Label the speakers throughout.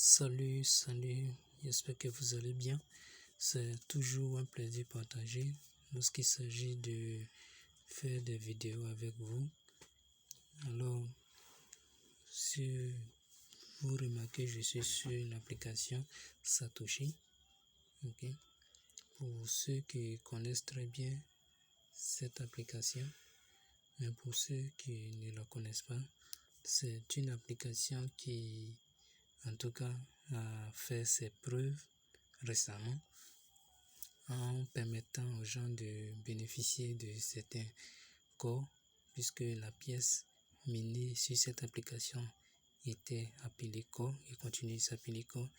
Speaker 1: Salut, j'espère que vous allez bien. C'est toujours un plaisir partagé lorsqu'il s'agit de faire des vidéos avec vous. Alors, si vous remarquez, je suis sur l'application Satoshi. Ok. Pour ceux qui connaissent très bien cette application, mais pour ceux qui ne la connaissent pas, c'est une application qui, en tout cas, a fait ses preuves récemment en permettant aux gens de bénéficier de certains corps, puisque la pièce minée sur cette application était appelée corps et continue de s'appeler corps.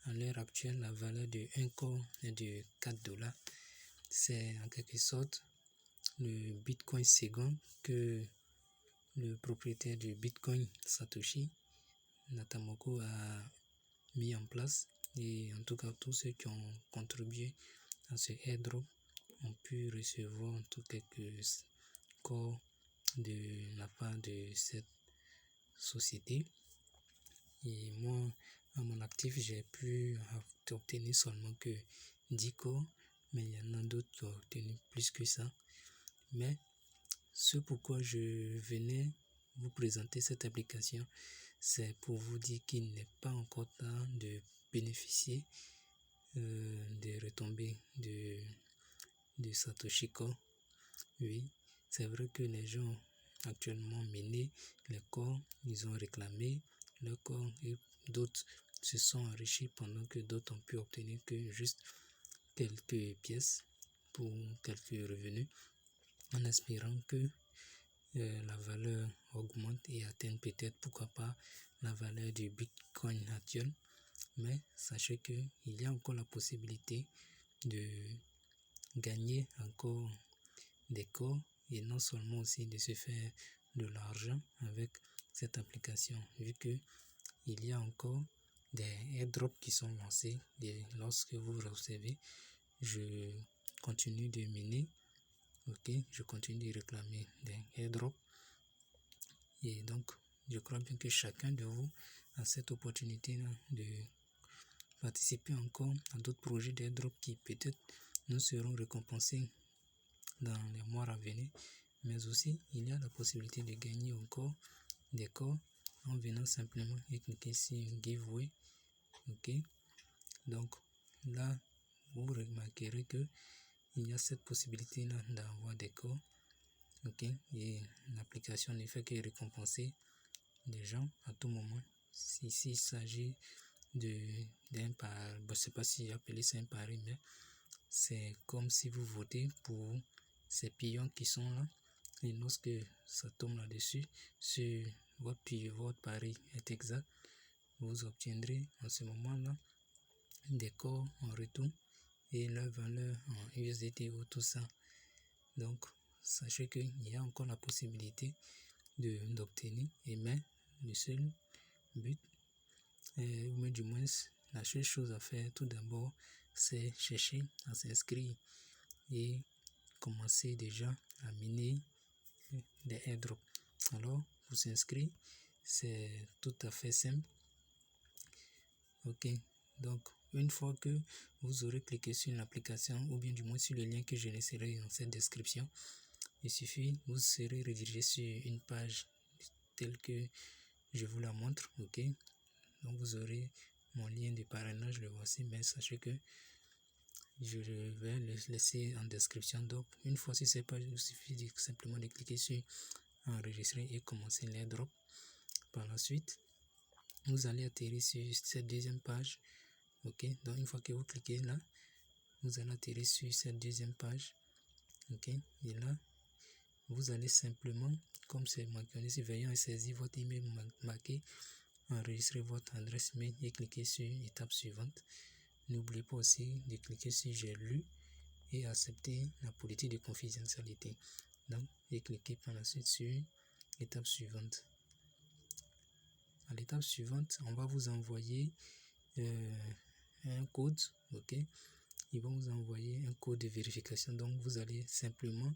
Speaker 1: À l'heure actuelle, la valeur de 1 corps est de $4. C'est en quelque sorte le Bitcoin second que le propriétaire du Bitcoin, Satoshi Nakamoto, a mis en place. Et en tout cas, tous ceux qui ont contribué à ce airdrop ont pu recevoir en tout quelques corps de la part de cette société. Et moi, à mon actif, j'ai pu obtenir seulement que 10 corps, mais il y en a d'autres qui ont obtenu plus que ça. Mais ce pourquoi je venais vous présenter cette application, c'est pour vous dire qu'il n'est pas encore temps de bénéficier des retombées de Satoshi Ko. Oui, c'est vrai que les gens actuellement miné les corps, ils ont réclamé le corps et d'autres se sont enrichis pendant que d'autres ont pu obtenir que juste quelques pièces pour quelques revenus en espérant que la valeur augmente et atteigne peut-être, pourquoi pas, la valeur du Bitcoin actuel. Mais sachez qu'il y a encore la possibilité de gagner encore des corps et non seulement aussi de se faire de l'argent avec cette application, vu que il y a encore des airdrops qui sont lancés et lorsque vous recevez, je continue de miner, ok, je continue de réclamer des airdrops et donc je crois bien que chacun de vous a cette opportunité de participer encore à d'autres projets d'airdrop qui peut-être nous seront récompensés dans les mois à venir, mais aussi il y a la possibilité de gagner encore des corps en venant simplement cliquer sur giveaway. Ok, donc là vous remarquerez que il y a cette possibilité là d'avoir des corps. Ok, et l'application ne fait que récompenser les gens à tout moment. Ici il s'agit d'un pari, je ne sais pas si appeler ça un pari, mais c'est comme si vous votez pour ces pions qui sont là et lorsque ça tombe là-dessus, sur votre pari est exact, vous obtiendrez en ce moment-là des corps en retour et leur valeur en USDT ou tout ça. Donc sachez qu'il y a encore la possibilité d'obtenir, et mais le seul but, ou mais du moins la seule chose à faire tout d'abord, c'est chercher à s'inscrire et commencer déjà à miner des airdrops. Alors pour s'inscrire, c'est tout à fait simple. Ok, donc une fois que vous aurez cliqué sur l'application ou bien du moins sur le lien que je laisserai dans cette description, il suffit, vous serez redirigé sur une page telle que je vous la montre. Ok, donc vous aurez mon lien de parrainage, le voici, mais sachez que je vais le laisser en description. Donc une fois sur cette page, il suffit simplement de cliquer sur enregistrer et commencer l'airdrop. Par la suite, vous allez atterrir sur cette deuxième page. Ok, donc une fois que vous cliquez là, vous allez atterrir sur cette deuxième page. Ok, et là vous allez simplement, comme c'est mentionné, veuillez saisir votre email marqué, enregistrer votre adresse mail et cliquer sur étape suivante. N'oubliez pas aussi de cliquer sur j'ai lu et accepter la politique de confidentialité. Donc, et cliquez par la suite sur l'étape suivante. À l'étape suivante, on va vous envoyer un code. Ok, ils vont vous envoyer un code de vérification. Donc, vous allez simplement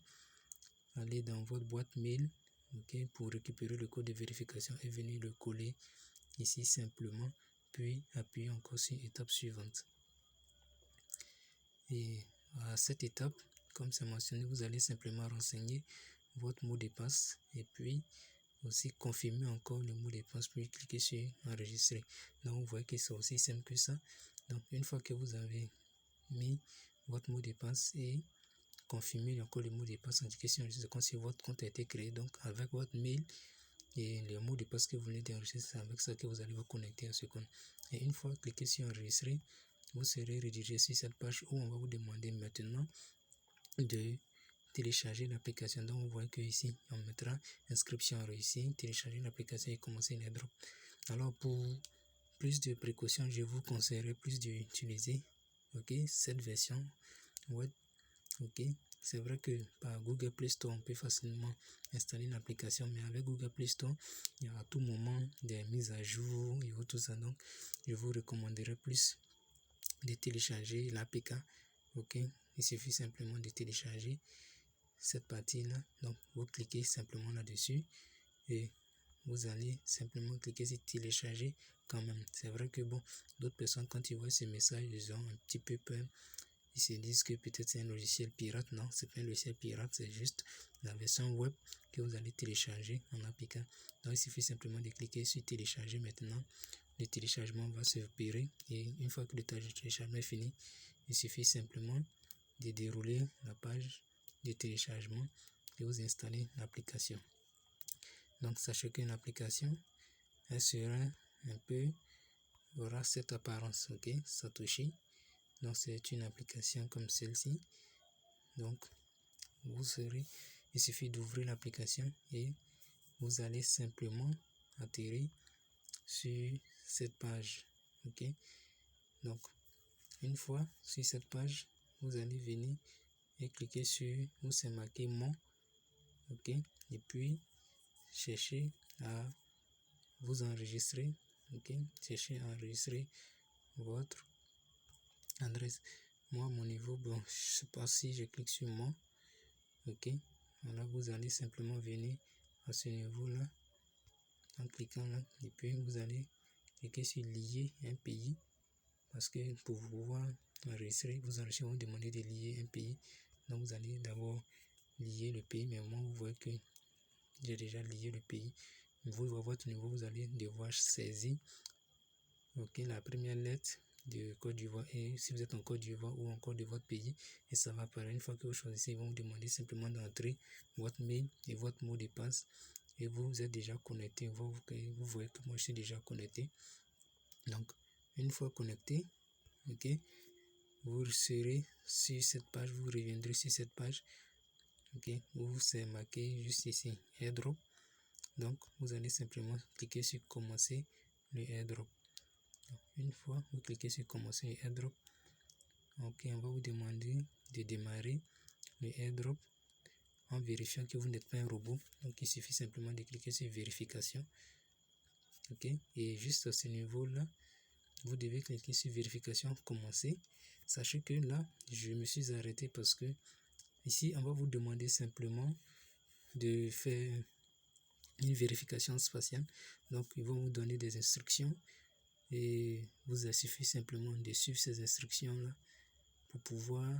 Speaker 1: aller dans votre boîte mail, ok, pour récupérer le code de vérification et venir le coller ici simplement puis appuyez encore sur étape suivante. Et à cette étape, comme c'est mentionné, vous allez simplement renseigner votre mot de passe et puis aussi confirmer encore le mot de passe, puis cliquer sur enregistrer. Donc vous voyez que c'est aussi simple que ça. Donc une fois que vous avez mis votre mot de passe et confirmer encore le mot de passe, indiquer sur enregistrer comme si votre compte a été créé. Donc avec votre mail et le mot de passe que vous venez d'enregistrer, c'est avec ça que vous allez vous connecter à ce compte. Et une fois cliqué sur enregistrer, vous serez redirigé sur cette page où on va vous demander maintenant de télécharger l'application. Donc vous voyez que ici on mettra inscription réussie, télécharger l'application et commencer les drops. Alors pour plus de précautions, je vous conseillerais plus d'utiliser cette version web. C'est vrai que par Google Play Store on peut facilement installer une application, mais avec Google Play Store il y a à tout moment des mises à jour et tout ça. Donc je vous recommanderais plus de télécharger l'APK. Il suffit simplement de télécharger cette partie là. Donc vous cliquez simplement là dessus et vous allez simplement cliquer sur télécharger quand même. C'est vrai que bon, d'autres personnes quand ils voient ce message, ils ont un petit peu peur. Ils se disent que peut-être c'est un logiciel pirate. Non, c'est pas un logiciel pirate, c'est juste la version web que vous allez télécharger en APK. Donc il suffit simplement de cliquer sur télécharger maintenant. Le téléchargement va se opérer et une fois que le téléchargement est fini, il suffit simplement de dérouler la page de téléchargement et vous installez l'application. Donc sachez qu'une application, elle sera un peu, aura cette apparence, Satoshi. Donc c'est une application comme celle-ci. Donc il suffit d'ouvrir l'application et vous allez simplement atterrir sur cette page. Donc une fois sur cette page, vous allez venir et cliquer sur où c'est marqué mon. Et puis cherchez à vous enregistrer. Cherchez à enregistrer votre adresse. Moi, à mon niveau, bon, je sais pas si je clique sur moi. Voilà, vous allez simplement venir à ce niveau là en cliquant là et puis vous allez cliquer sur lier un pays parce que pour pouvoir enregistrer, vous vont demander de lier un pays. Donc vous allez d'abord lier le pays, mais moi vous voyez que j'ai déjà lié le pays. Vous, à votre niveau, vous allez devoir saisir la première lettre de Côte d'Ivoire, et si vous êtes en Côte d'Ivoire ou encore de votre pays, et ça va apparaître. Une fois que vous choisissez, ils vont vous demander simplement d'entrer votre mail et votre mot de passe et vous êtes déjà connecté. Vous voyez que moi je suis déjà connecté. Donc une fois connecté, vous serez sur cette page, vous reviendrez sur cette page où c'est marqué juste ici airdrop. Donc vous allez simplement cliquer sur commencer le airdrop. Une fois vous cliquez sur commencer le airdrop, on va vous demander de démarrer le airdrop en vérifiant que vous n'êtes pas un robot. Donc il suffit simplement de cliquer sur vérification. Et juste à ce niveau là, vous devez cliquer sur vérification commencer. Sachez que là je me suis arrêté parce que ici on va vous demander simplement de faire une vérification spatiale. Donc ils vont vous donner des instructions et vous suffit simplement de suivre ces instructions là pour pouvoir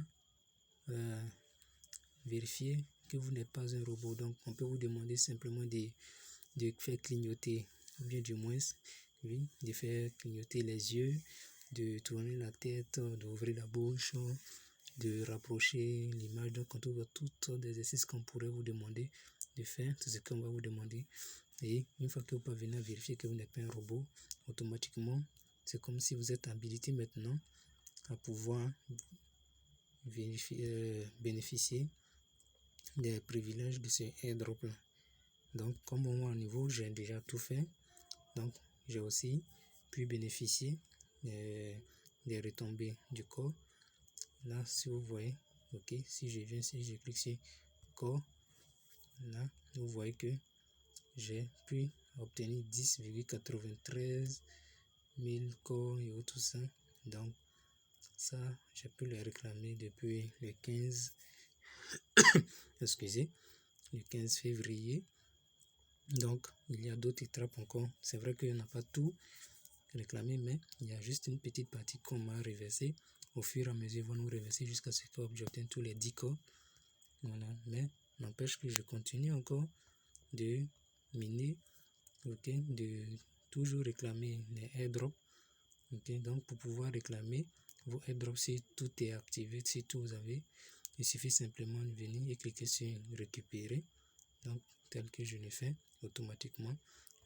Speaker 1: vérifier que vous n'êtes pas un robot. Donc on peut vous demander simplement de faire clignoter, ou bien du moins de faire clignoter les yeux, de tourner la tête, d'ouvrir la bouche, de rapprocher l'image. Donc on trouve toutes les exercices qu'on pourrait vous demander de faire, tout ce qu'on va vous demander. Et une fois que vous parvenez à vérifier que vous n'êtes pas un robot, automatiquement c'est comme si vous êtes habilité maintenant à pouvoir bénéficier des privilèges de ce airdrop là. Donc comme moi au niveau j'ai déjà tout fait, donc j'ai aussi pu bénéficier des retombées du corps. Là si vous voyez, si je viens, si je clique sur corps, là vous voyez que j'ai pu obtenir 10,93 000 corps et tout ça. Donc ça j'ai pu le réclamer depuis le 15 excusez, le 15 février. Donc il y a d'autres étapes encore. C'est vrai qu'il n'y a pas tout réclamer, mais il y a juste une petite partie qu'on m'a reversée. Au fur et à mesure, ils vont nous reverser jusqu'à ce que j'obtienne tous les 10 corps. Voilà, mais n'empêche que je continue encore de miner, ok, de toujours réclamer les airdrops. Ok, donc pour pouvoir réclamer vos airdrops, si tout est activé, si tout vous avez, il suffit simplement de venir et cliquer sur récupérer. Donc tel que je le fais, automatiquement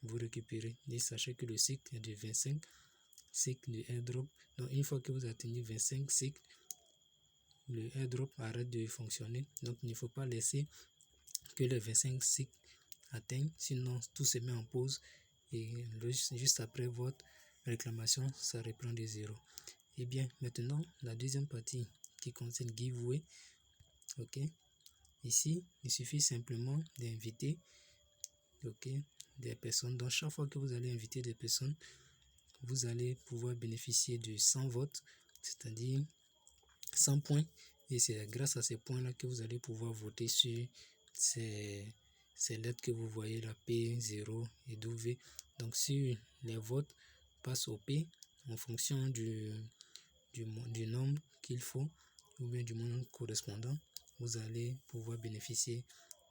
Speaker 1: vous récupérez. Et sachez que le cycle est de 25 cycles de airdrop. Donc une fois que vous atteignez 25 cycles, le airdrop arrête de fonctionner. Donc il ne faut pas laisser que les 25 cycles atteignent, sinon tout se met en pause et juste après votre réclamation, ça reprend de zéro. Et bien maintenant, la deuxième partie qui concerne giveaway. Ok, ici il suffit simplement d'inviter, ok, des personnes. Donc chaque fois que vous allez inviter des personnes, vous allez pouvoir bénéficier de 100 votes, c'est-à-dire 100 points, et c'est grâce à ces points là que vous allez pouvoir voter sur ces lettres que vous voyez là, P, 0 et W. Donc si les votes passent au P en fonction du nombre qu'il faut ou bien du nombre correspondant, vous allez pouvoir bénéficier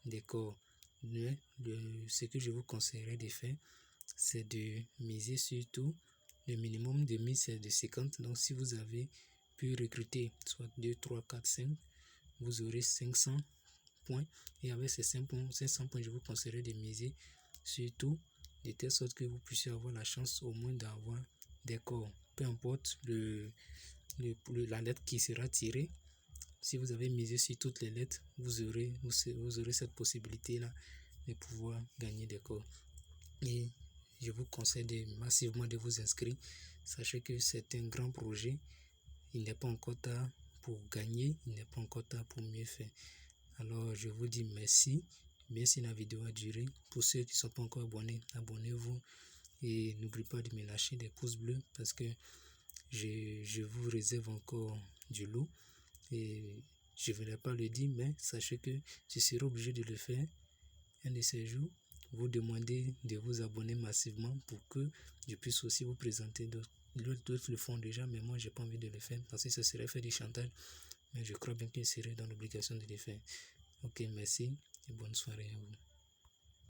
Speaker 1: des corps. Ce que je vous conseillerais de faire, c'est de miser sur tout. Le minimum de mise c'est de 50. Donc si vous avez pu recruter soit 2, 3, 4, 5, vous aurez 500 points. Et avec ces 500 points, je vous conseillerais de miser sur tout, de telle sorte que vous puissiez avoir la chance au moins d'avoir des corps. Peu importe la lettre qui sera tirée. Si vous avez misé sur toutes les lettres, vous aurez cette possibilité-là de pouvoir gagner des corps. Et je vous conseille massivement de vous inscrire. Sachez que c'est un grand projet. Il n'est pas encore tard pour gagner. Il n'est pas encore tard pour mieux faire. Alors, je vous dis merci. Merci, la vidéo a duré. Pour ceux qui ne sont pas encore abonnés, abonnez-vous. Et n'oubliez pas de me lâcher des pouces bleus parce que je vous réserve encore du lot. Et je ne voulais pas le dire, mais sachez que je serai obligé de le faire un de ces jours. Vous demandez de vous abonner massivement pour que je puisse aussi vous présenter d'autres. D'autres le font déjà, mais moi j'ai pas envie de le faire parce que ça serait faire du chantage. Mais je crois bien que je serai dans l'obligation de le faire. Ok, merci et bonne soirée à vous.